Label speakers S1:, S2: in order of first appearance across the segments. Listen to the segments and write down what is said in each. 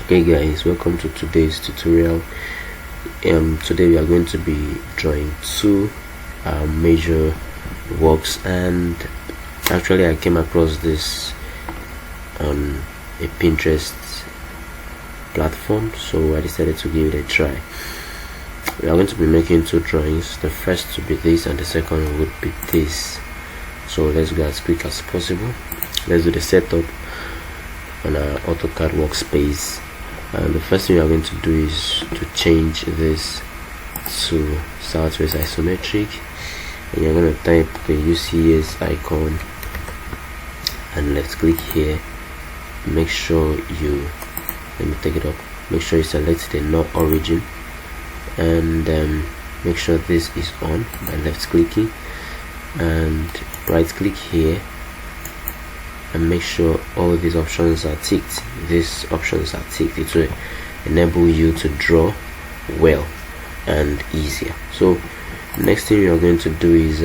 S1: Hey guys, welcome to today's tutorial. Today we are going to be drawing two major works, and actually I came across this on a Pinterest platform, so I decided to give it a try. We are going to be making two drawings. The first to be this and the second would be this. So let's go as quick as possible. Let's do the setup on our AutoCAD workspace. And the first thing we are going to do is to change this to southwest isometric, and you're going to type the UCS icon and left click here. Make sure you make sure you select the null origin, and make sure this is on by left clicking, and right click here and make sure all these options are ticked. These options are ticked. It will enable you to draw well and easier. So next thing we are going to do is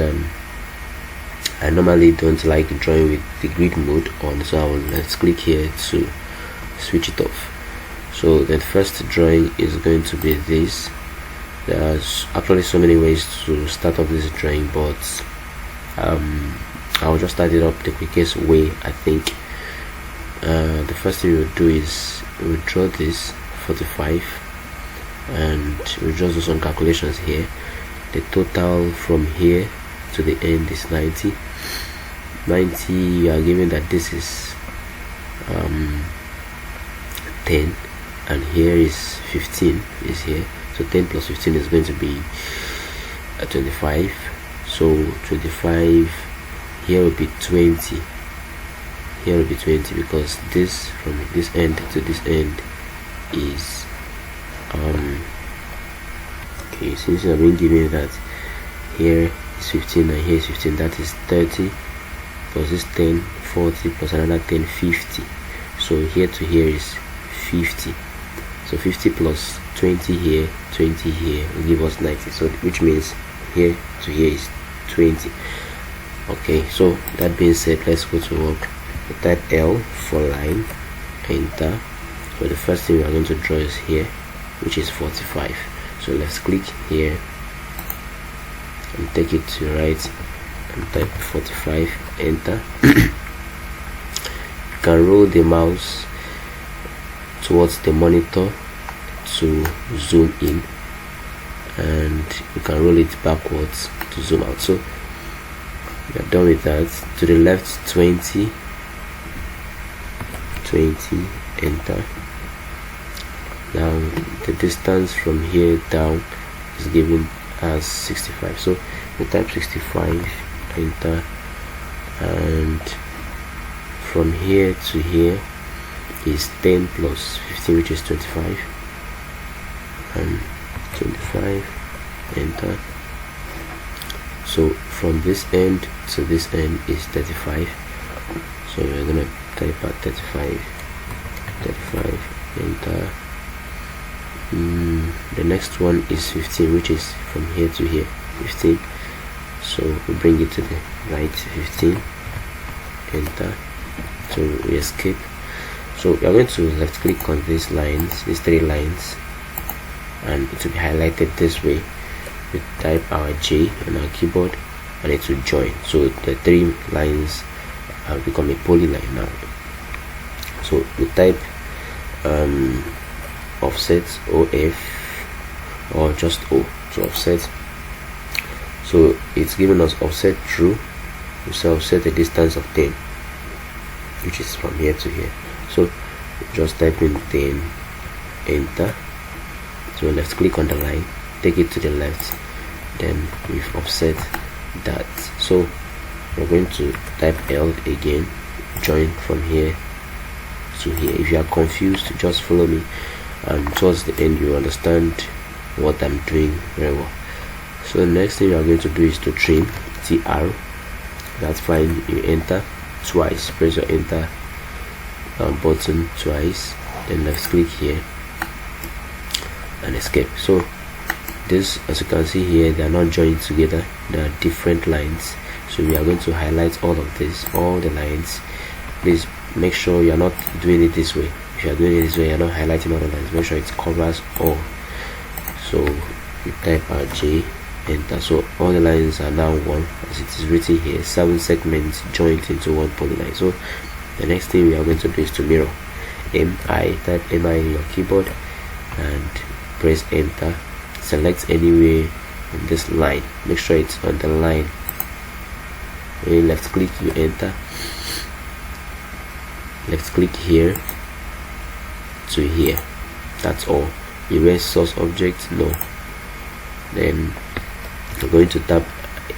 S1: I normally don't like drawing with the grid mode on, so I will let's click here to switch it off. So the first drawing is going to be this. There's actually so many ways to start off this drawing, but I'll just start it up the quickest way, I think. The first thing we'll do is we'll draw this 45, and we'll just do some calculations here. The total from here to the end is 90. You are given that this is 10, and here is 15 is here, so 10 plus 15 is going to be 25. So 25 here will be 20. Here will be 20 because this from this end to this end is okay. Since I've been given that here is 15 and here is 15, that is 30 plus this 10, 40 plus another 10, 50. So here to here is 50. So 50 plus 20 here, 20 here will give us 90. So which means here to here is 20. Okay, so that being said, let's go to work. We type L for line, enter. So the first thing we are going to draw is here, which is 45. So let's click here and take it to the right and type 45, enter. You can roll the mouse towards the monitor to zoom in, and you can roll it backwards to zoom out. So we are done with that. To the left 20, enter. Now the distance from here down is given as 65, so we type 65, enter, and from here to here is 10 plus 15, which is 25, and 25, enter. So from this end to this end is 35, so we're gonna type at 35, enter. The next one is 15, which is from here to here, 15. So we bring it to the right, 15, enter. So we escape. So we are going to left click on these lines, these three lines, and it will be highlighted this way. We type our J on our keyboard and it will join. So the three lines have become a polyline now. So we type offset OF or just O, so offset. So it's giving us offset true, so offset a distance of 10, which is from here to here. So just type in 10, enter. So let's click on the line, take it to the left, then we've offset that. So we're going to type L again, join from here to here. If you are confused, just follow me, and towards the end you understand what I'm doing very well. So the next thing we are going to do is to trim, TR. That's fine. You enter twice, press your enter button twice, then left click here and escape. So this, as you can see here, they are not joined together, they are different lines. So we are going to highlight all of this, all the lines. Please make sure you are not doing it this way. if you are doing it this way, you're not highlighting all the lines, make sure it covers all. So you type out J, enter. So all the lines are now one, as it is written here, 7 segments joined into one polyline. So the next thing we are going to do is to mirror. MI, type MI in your keyboard and press enter. Select anywhere in this line, make sure it's on the line. When you left click, you enter. Left click here to here, that's all. Erase source object, no. Then you're going to tap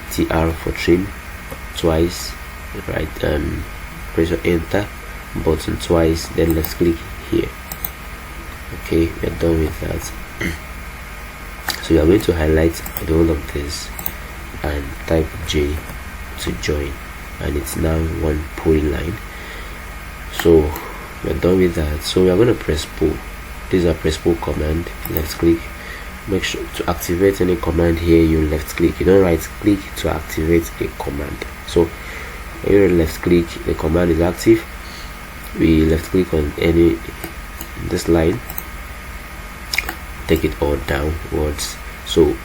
S1: TR for trim twice, right? Press your enter button twice, then left click here. Okay, we're done with that. So we are going to highlight the whole of this and type J to join, and it's now one polyline. So we're done with that. So we are going to press pull. This is a press pull command. Left click. Make sure to activate any command here, you left click. You don't right click to activate a command. So when you left click, the command is active. We left click on this line, take it all downwards. So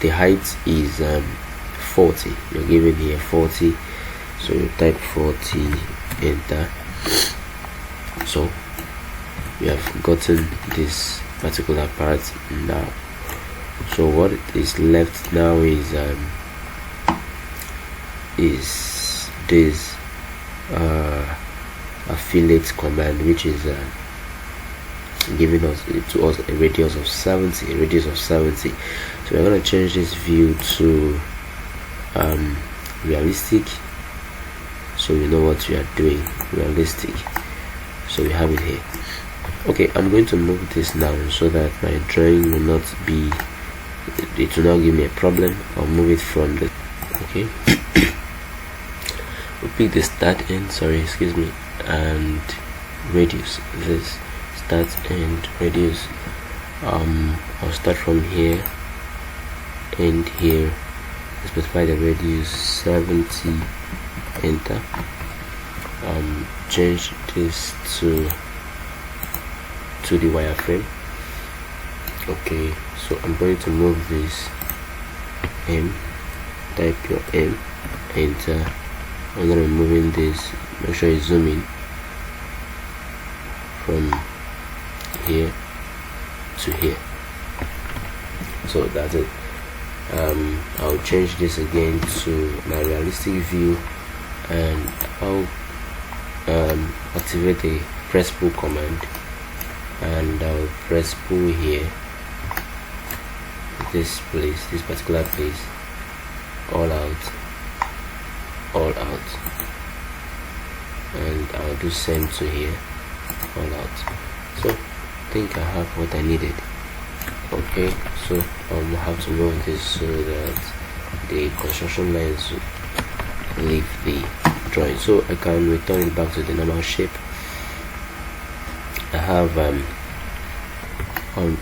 S1: the height is 40. You're given here 40. So you type 40, enter. So we have gotten this particular part now. So what is left now is this affiliate command, which is giving us a radius of 70. So we're going to change this view to realistic, so we know what we are doing. Realistic. So we have it here. Okay, I'm going to move this now so that my drawing will not be, it will not give me a problem. I'll move it from the, okay. We'll pick the start end, and radius. This start and radius. I'll start from here, and here specify the radius 70, enter. Change this to the wireframe. Okay, so I'm going to move this M, type your M, enter. I'm going to be moving this, make sure you zoom in from here to here. So that's it. I'll change this again to my realistic view, and I'll activate the press pull command, and I'll press pull here, this particular place, all out, and I'll do same to here, all out. So I think I have what I needed. Okay, so I'll have to move this so that the construction lines leave the drawing, so I can return it back to the normal shape. I have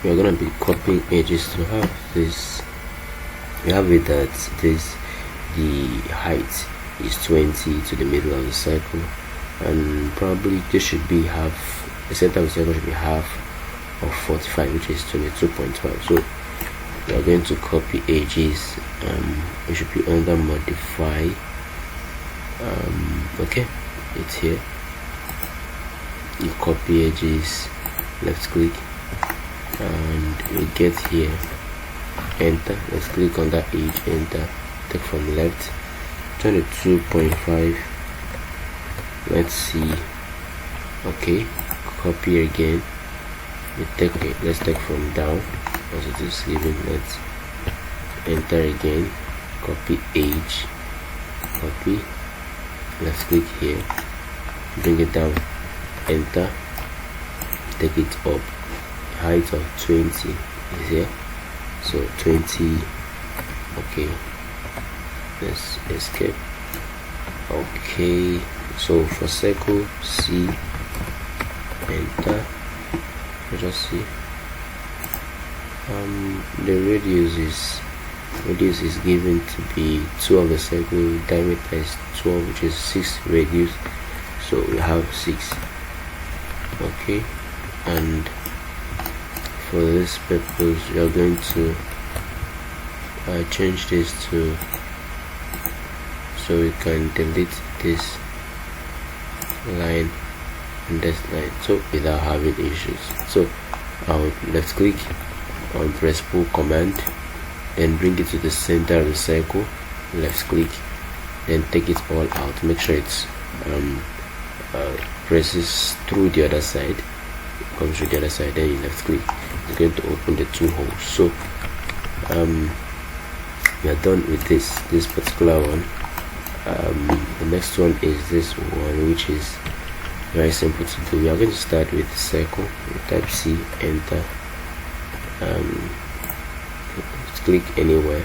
S1: we're gonna be copying edges to have this. We have it that the height is 20 to the middle of the circle, and probably this should be half, the center of the circle should be half of 45, which is 22.5. So we are going to copy edges. It should be under modify. Okay, it's here. You copy edges, left click, and we get here, enter. Let's click on that edge, enter. Take from left, 22.5. Let's see. Okay, copy again. Let's take from down as it is given. Let's enter again, copy edge, copy, let's click here, bring it down, enter, take it up. Height of 20 is here, so 20. Okay, let's escape. Okay, so for circle, C, enter. Just see, the radius is given to be 2 of the circle, diameter is 12, which is 6 radius, so we have 6. Okay, and for this purpose we are going to change this to, so we can delete this line and this line, so without having issues. So I'll left click on press pull command, then bring it to the center of the circle, left click, then take it all out, make sure it's presses through the other side, comes to the other side, then you left click. It's going to open the two holes. So we are done with this particular one. The next one is this one, which is very simple to do. We are going to start with the circle. We type C, enter, click anywhere,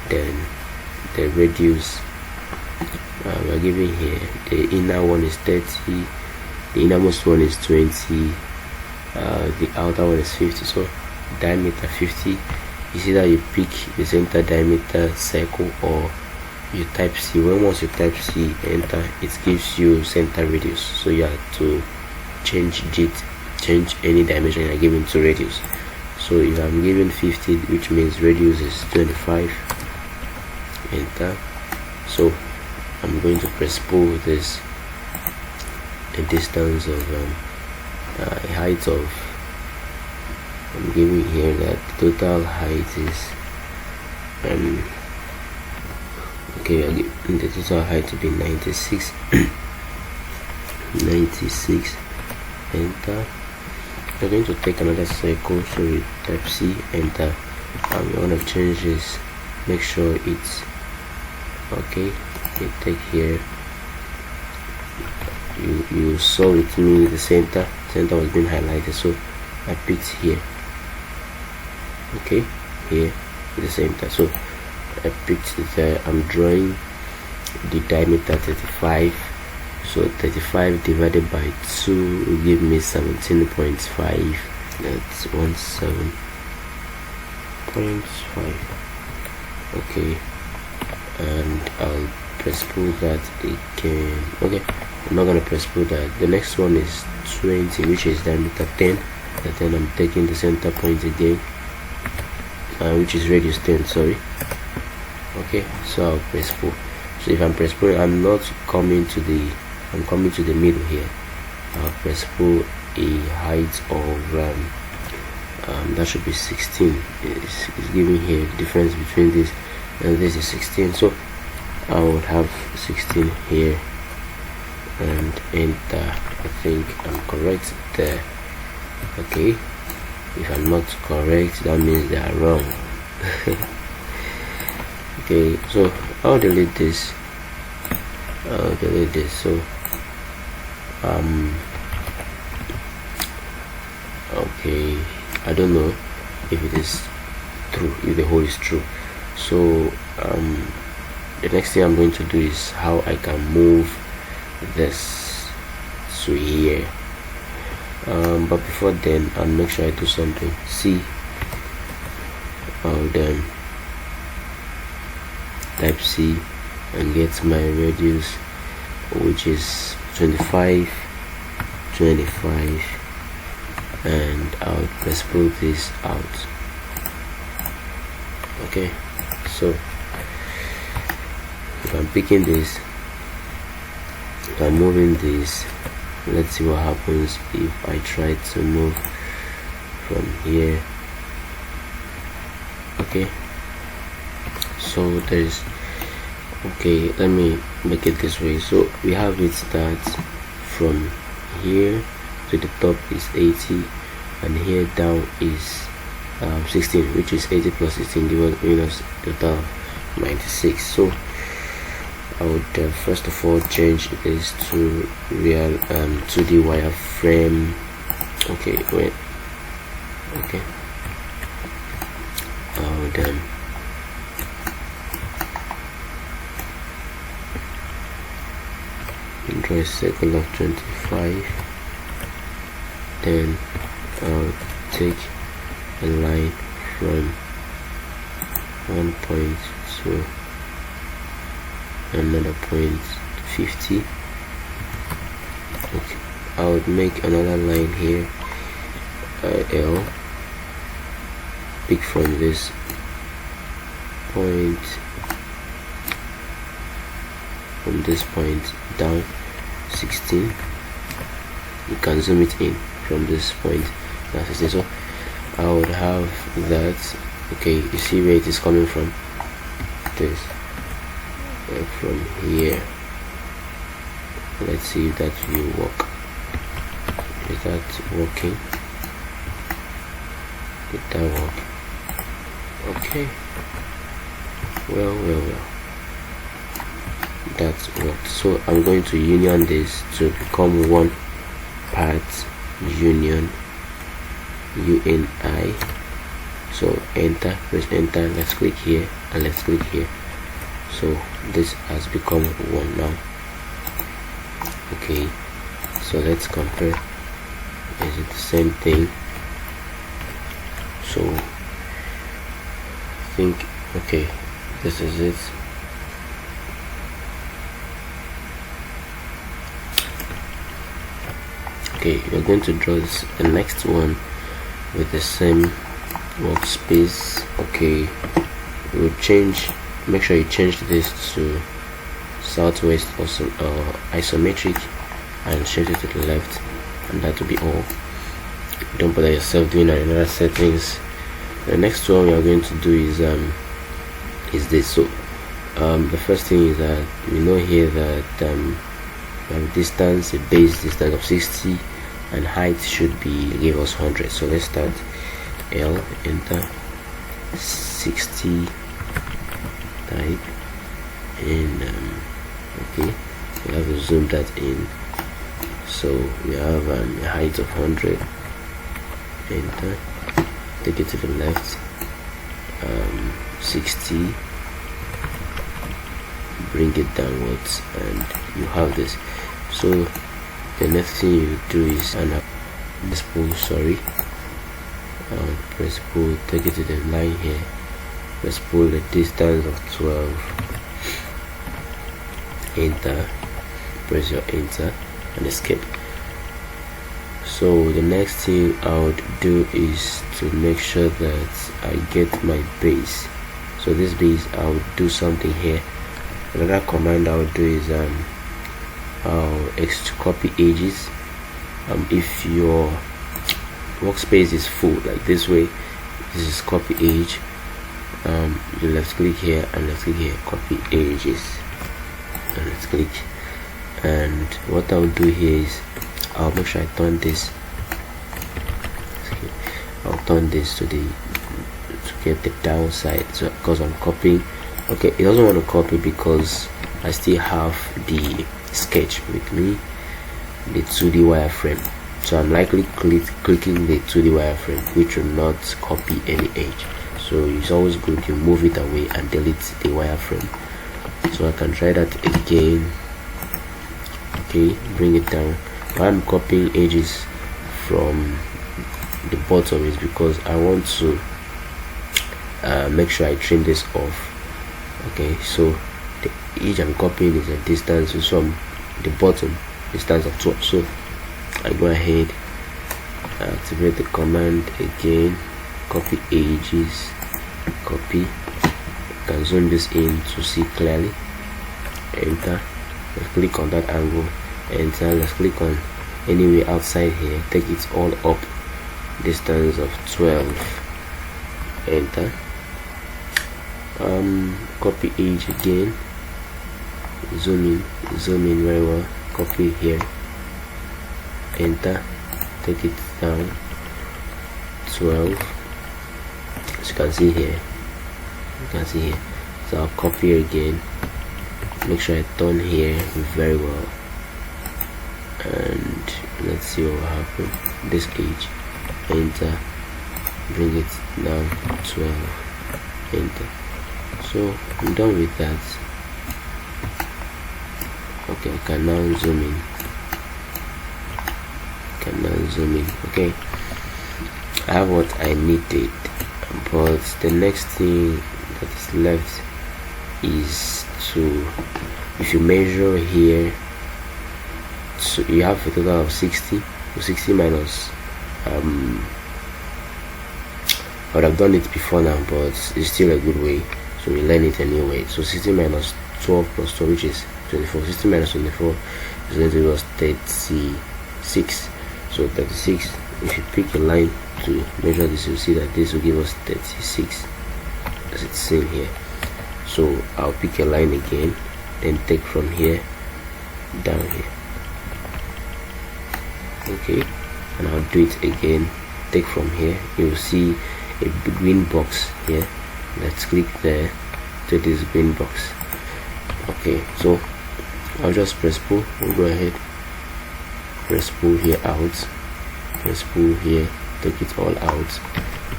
S1: then the radius we are giving here, the inner one is 30, the innermost one is 20, the outer one is 50. So diameter 50. You see that you pick the center diameter circle, or you type C. Once you type C, enter, it gives you center radius, so you have to change any dimension you are giving to radius. So if I'm given 50, which means radius is 25, enter. So I'm going to press pull this a distance of a height of, I'm giving here that the total height is okay, I'm giving the total height to be 96 96, enter. We're going to take another circle, so we type C, enter, and we want to change this, make sure it's okay. You take here, you saw with me the center was being highlighted, so I picked here, okay, here the center. So I picked the, I'm drawing the diameter 35, so 35 divided by 2 will give me 17.5, that's 17.5, okay, and I'll press pull that again. Okay, I'm not gonna press pull that. The next one is 20, which is diameter 10, and then I'm taking the center point again, which is radius 10, sorry. Okay, so I'll press pull. So if I'm press pull, I'm not coming to the, I'm coming to the middle here. I'll press pull a height of that should be 16. It's giving here the difference between this and this is 16, so I would have 16 here and enter. I think I'm correct there. Okay, if I'm not correct, that means they are wrong. Okay, so I'll delete this. So okay, I don't know if it is true, if the whole is true. So the next thing I'm going to do is how I can move this to here, but before then I'll make sure I do something. See, I'll then type C and get my radius, which is 25, and I'll press pull this out. Okay, so if I'm picking this, if I'm moving this, let's see what happens if I try to move from here. Okay, so there's, okay, let me make it this way. So we have it that from here to the top is 80, and here down is 16, which is 80 plus 16 giving us total 96. So I would first of all change this to real 2D wireframe. Okay, wait. Okay, I would draw a circle of 25. Then I'll take a line from one point to another point 50. Okay, I would make another line here L, pick from this point, down 16. You can zoom it in from this point down 16. So I would have that. Okay, you see where it is coming from? This from here. Let's see if that will work. Is that working? Did that work? Okay. Well. That's worked. So I'm going to union this to become one part union, UNI. So enter, press enter, let's click here and let's click here. So this has become one now. Okay, so let's compare. Is it the same thing? So I think, okay, this is it. Okay, we're going to draw the next one with the same workspace. Okay, we'll change, make sure you change this to southwest or isometric and shift it to the left, and that will be all. Don't bother yourself doing another settings. The next one we are going to do is this. So the first thing is that we know here that we have a distance, a base distance of 60, and height should be give us 100. So let's start. L, enter, 60 type, and okay, we have to zoom that in. So we have a height of 100. Enter, take it to the left, 60, bring it downwards, and you have this. So the next thing you do is this pull, press pull, take it to the line here, press pull the distance of 12, enter, press your enter and escape. So the next thing I would do is to make sure that I get my base. So this base, I would do something here. Another command I would do is I'll copy edges. If your workspace is full, like this way, this is copy edge. You left click here and left click here, copy edges, and let's click. And what I'll do here is I'll make sure I turn this. I'll turn this to get the downside. So because I'm copying, okay, it doesn't want to copy because I still have the sketch with me, the 2D wireframe. So I'm likely clicking the 2D wireframe, which will not copy any edge. So it's always good you move it away and delete the wireframe. So I can try that again. Okay, bring it down. Why I'm copying edges from the bottom is because I want to make sure I trim this off. Okay, so the edge I'm copying is a distance from the bottom, distance of 12. So I go ahead, activate the command again, copy edges, copy. You can zoom this in to see clearly. Enter. Let's click on that angle. Enter. Let's click on anywhere outside here. Take it all up. Distance of 12. Enter. Copy edge again. Zoom in very well. Copy here. Enter. Take it down. 12. As you can see here. So I'll copy again. Make sure I turn here very well. And let's see what will happen. This edge. Enter. Bring it down. 12. Enter. So I'm done with that. Okay, I can now zoom in. Okay, I have what I needed, but the next thing that is left is to, if you measure here, so you have a total of 60. So 60 minus would have done it before now, but it's still a good way, so we learn it anyway. So 60 minus 12 plus 12, which is 24. 60 minus 24 is going to give us 36. So 36, if you pick a line to measure this, you'll see that this will give us 36 as it's seen here. So I'll pick a line again, then take from here down here, okay, and I'll do it again. Take from here, you will see a green box here. Let's click there to this green box. Okay, so I'll just press pull. We'll go ahead, press pull here out, press pull here, take it all out.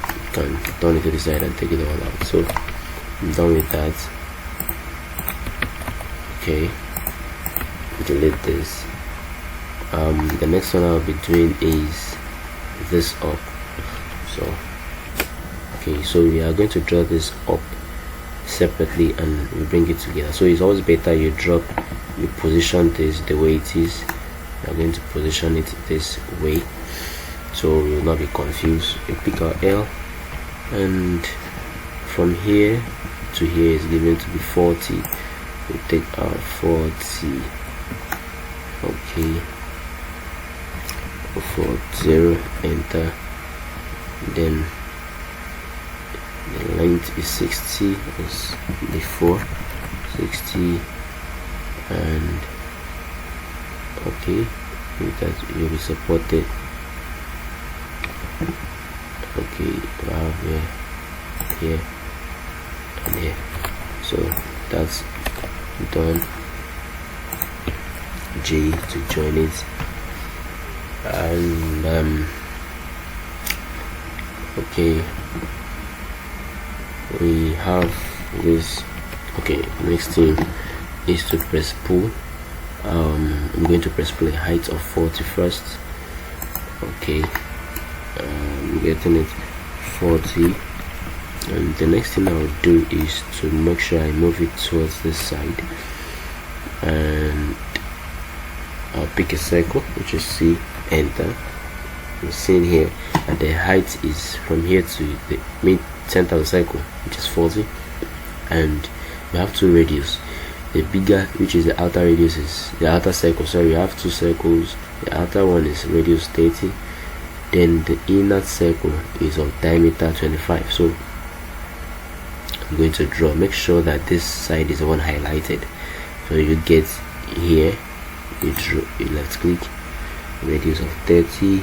S1: You can turn it to the side and take it all out. So I'm done with that. Okay, delete this. The next one I'll be doing is this up. So okay, so we are going to draw this up separately and we bring it together. So it's always better you position this the way it is. We are going to position it this way, so we will not be confused. We pick our L, and from here to here is given to be 40. We take our 40. Okay, 40, enter. Then the length is 60 as before, 60, and okay, with that you'll be supported. Okay, we have here and here, so that's done. J to join it, and okay, we have this. Okay, next thing is to press pull. I'm going to press pull a height of 40 first. Okay, I'm getting it 40, and the next thing I'll do is to make sure I move it towards this side, and I'll pick a circle, which is C, enter. You're seeing here that the height is from here to the mid center of the circle, which is 40, and we have two radius. The bigger, which is the outer radius, is the outer circle. So we have two circles. The outer one is radius 30, then the inner circle is of diameter 25. So I'm going to draw. Make sure that this side is the one highlighted. So you get here, you draw, you left click, radius of 30.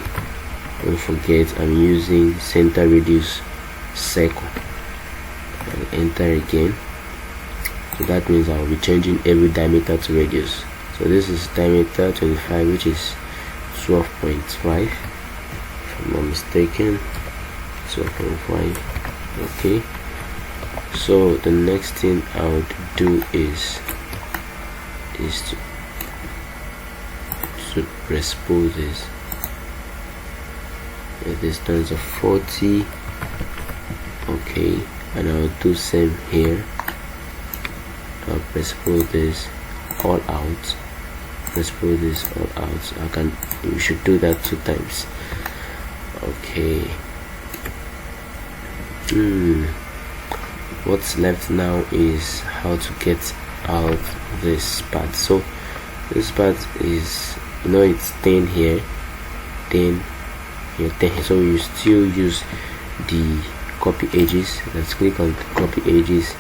S1: Don't forget I'm using center radius circle, and enter again. So that means I will be changing every diameter to radius. So this is diameter 25, which is 12.5 if I'm not mistaken. 12.5. okay, so the next thing I would do is to press pull this a distance of 40. Okay, and I'll do same here. I'll press pull this all out, press pull this all out. We should do that 2 times. Okay, what's left now is how to get out this part. So this part is, it's 10 here, 10 here, 10 here. So you still use the copy edges. Let's click on copy edges.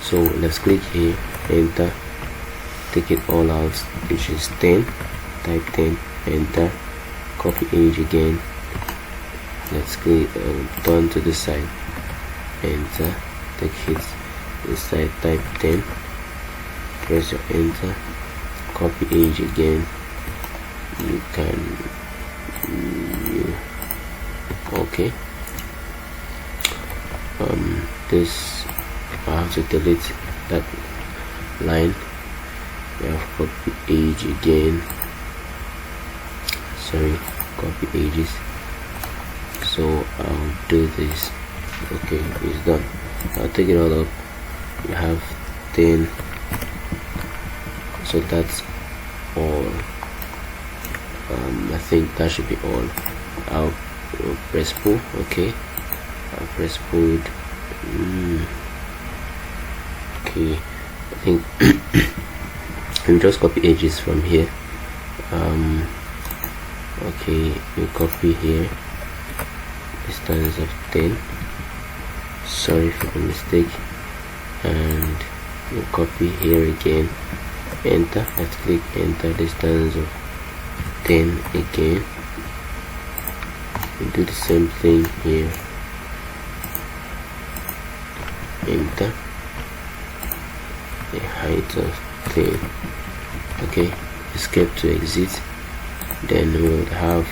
S1: So let's click here, enter, take it all out, which is 10. Type 10, enter, copy edge again. Let's click turn to the side, enter, take it this side, type 10, press your enter, copy edge again. You can okay, this I have to delete that line. We have copy edge again, sorry, copy edges. So I'll do this. Okay, it's done. I'll take it all up. We have 10, so that's all. I think that should be all. I'll press pull. Okay, press bold. Okay, I think we just copy edges from here. Okay, we copy here distance of 10. Sorry for the mistake. And we copy here again, enter. Let's click enter, distance of 10 again. We do the same thing here, enter, the height of 10. Okay, escape to exit. Then we will have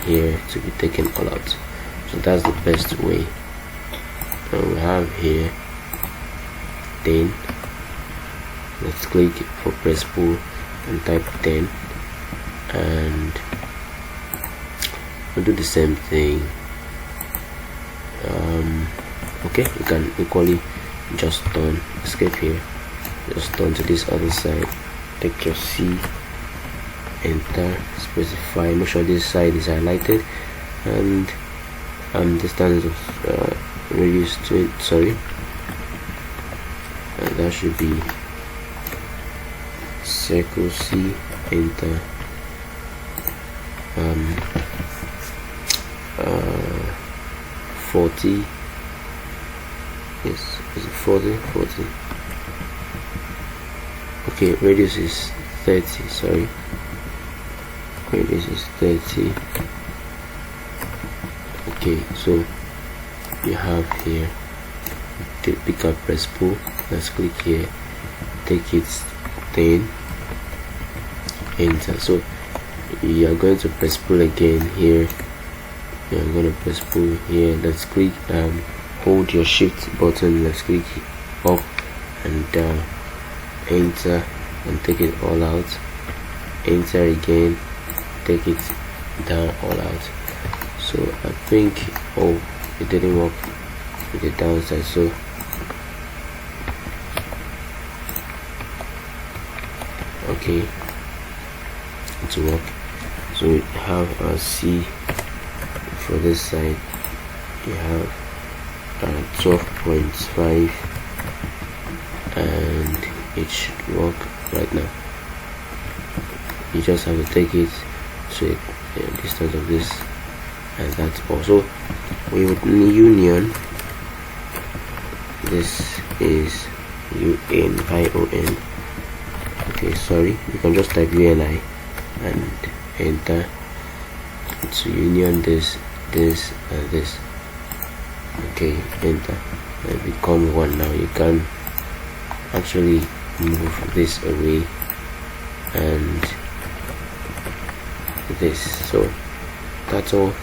S1: here to be taken all out. So that's the best way. And we have here 10. Let's click for press pull and type 10, and we'll do the same thing. Okay, you can equally just turn, escape here, just turn to this other side, take your C, enter, specify, make sure this side is highlighted, and distance of radius to it, sorry, and that should be circle C, enter, 40, yes, is it 40? Okay, radius is 30, sorry, radius is 30. Okay, so you have here the pick up, press pull. Let's click here, take it 10, enter. So you are going to press pull again here. You are going to press pull here. Let's click, hold your shift button. Let's click up and down, enter, and take it all out. Enter again, take it down, all out. So I think, oh, it didn't work with the downside. So okay, to work. So we have a C for this side. You have 12.5, and it should work right now. You just have to take it to the distance of this, and that's also we would union. This is UNION. Okay, sorry, you can just type UNI and enter to union this, and this. Okay, enter, and become one. Now you can actually move this away and this. So that's all.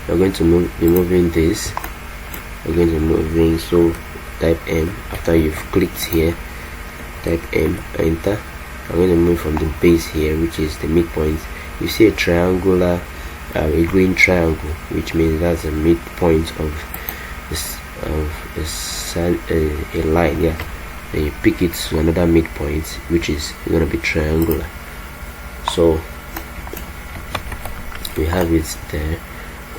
S1: We're going to be moving this. We're going to move in. So type M after you've clicked here. Type M, enter. I'm going to move from the base here, which is the midpoint. You see a triangular, a green triangle, which means that's a midpoint of this, a line. Yeah. Then you pick it to another midpoint, which is going to be triangular. So we have it there.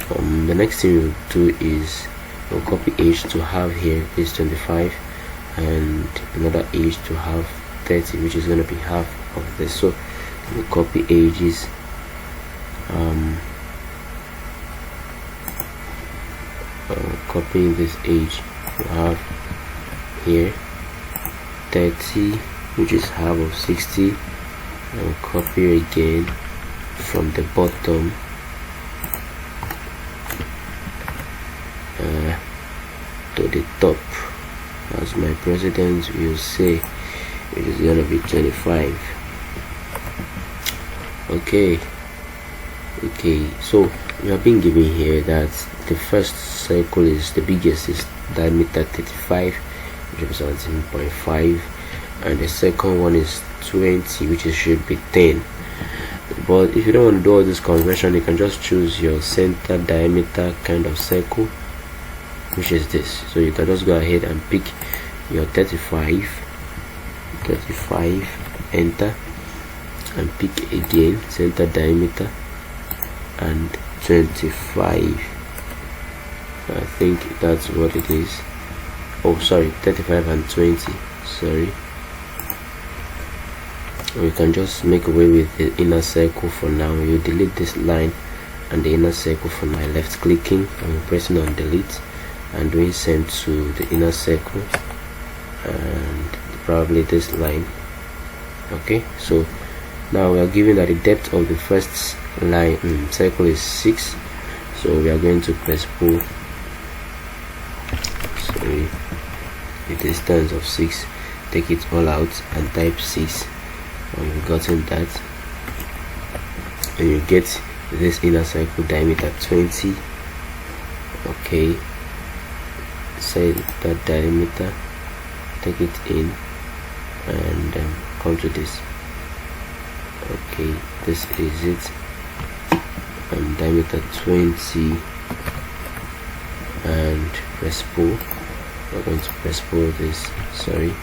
S1: The next thing we'll do is we'll copy H to have here is 25, and another H to have 30, which is going to be half of this. So we'll copy ages, copying this age, we have here 30, which is half of 60, and we'll copy again from the bottom to the top, as my president will say, it is gonna be 25. Okay, so we have been given here that the first circle is the biggest, is diameter 35, which is 17.5, and the second one is 20, which is should be 10. But if you don't want to do all this conversion, you can just choose your center diameter kind of circle, which is this. So you can just go ahead and pick your 35, enter, and pick again center diameter and 25. I think that's what it is. Oh sorry, 35 and 20. Sorry, we can just make away with the inner circle for now. You delete this line and the inner circle from my left clicking and pressing on delete and doing send to the inner circle and probably this line. Okay, so now we are given that the depth of the first line circle is 6, so we are going to press pull. Sorry, the distance of 6, take it all out and type 6, and you've gotten that, and you get this inner circle diameter 20. Okay, set that diameter, take it in and come to this. Okay, this is it, and diameter 20, and press pull. We're going to press pull this, sorry,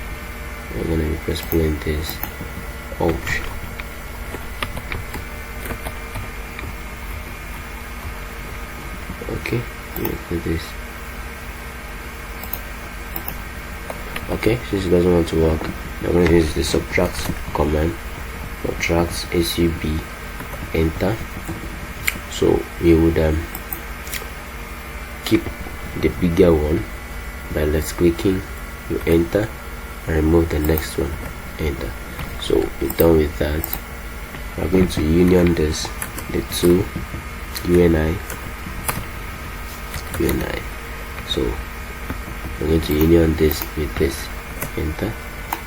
S1: we're going to be press pulling this. Ouch. Okay, look at this. Okay, since it doesn't want to work, I'm going to use the subtract command. Subtract SUB, enter. So we would keep the bigger one by left clicking, you enter, and remove the next one, enter. So we're done with that. We're going to union this, the two UNI. So we're going to union this with this, enter.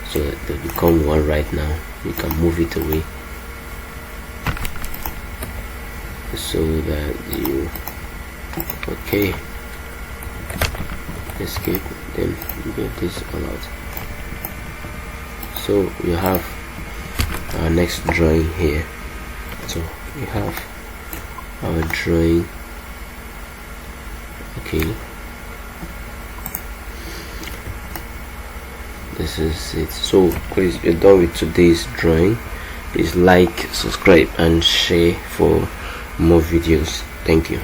S1: So they become one right now. You can move it away so that you, okay, escape, then you get this all out. So you have our next drawing here. So we have our drawing. Okay, this is it. So please, you're done with today's drawing. Please like, subscribe and share for more videos. Thank you.